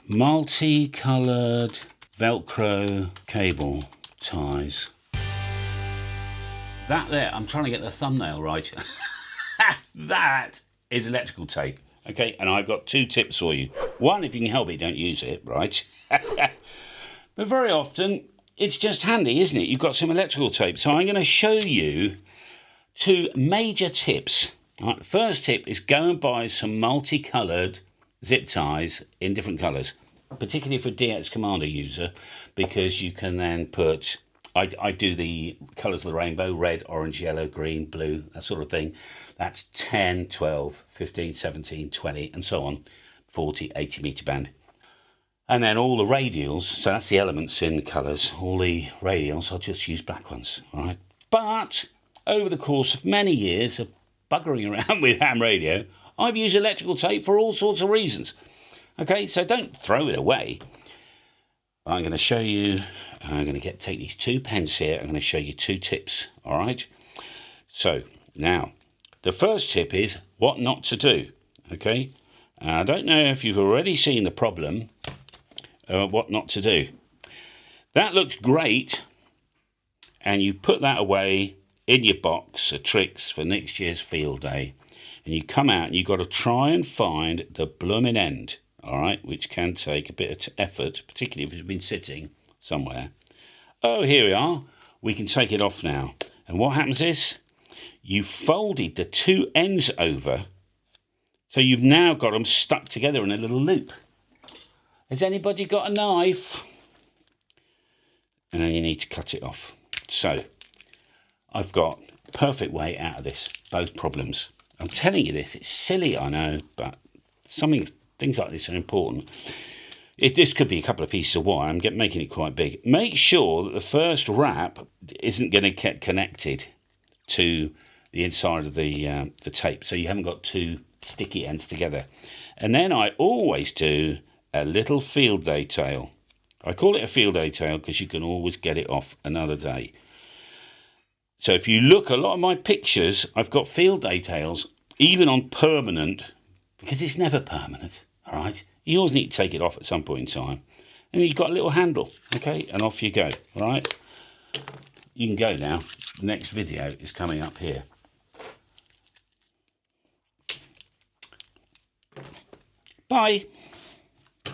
multicoloured Velcro cable ties. That there, I'm trying to get the thumbnail right. That is electrical tape. Okay, and I've got 2 tips for you. One, if you can help it, don't use it, right? But very often, it's just handy, isn't it? You've got some electrical tape. So I'm going to show you 2 major tips. Right, the first tip is go and buy some multicoloured zip ties in different colours, particularly for DX Commander user, because you can then put, I do the colours of the rainbow, red, orange, yellow, green, blue, that sort of thing. That's 10, 12, 15, 17, 20, and so on, 40, 80 metre band. And then all the radials, so that's the elements in the colours, all the radials, I'll just use black ones, all right? But over the course of many years of buggering around with ham radio, I've used electrical tape for all sorts of reasons. Okay, so don't throw it away. I'm going to show you, I'm going to take these 2 pens here, I'm going to show you 2 tips, all right? So, now, the first tip is what not to do, okay? I don't know if you've already seen the problem of what not to do. That looks great, and you put that away in your box of tricks for next year's field day, and you come out and you've got to try and find the blooming end, all right, which can take a bit of effort, particularly if it's been sitting somewhere. Oh, here we are. We can take it off now. And what happens is you folded the 2 ends over, so you've now got them stuck together in a little loop. Has anybody got a knife? And then you need to cut it off. So I've got a perfect way out of this, both problems. I'm telling you this, it's silly, I know, but things like this are important. This could be a couple of pieces of wire. I'm making it quite big. Make sure that the first wrap isn't going to get connected to the inside of the tape, so you haven't got 2 sticky ends together. And then I always do a little field day tail. I call it a field day tail because you can always get it off another day. So if you look, a lot of my pictures, I've got field day tails, even on permanent, because it's never permanent, all right? You always need to take it off at some point in time. And you've got a little handle, okay? And off you go, all right? You can go now. The next video is coming up here. Bye.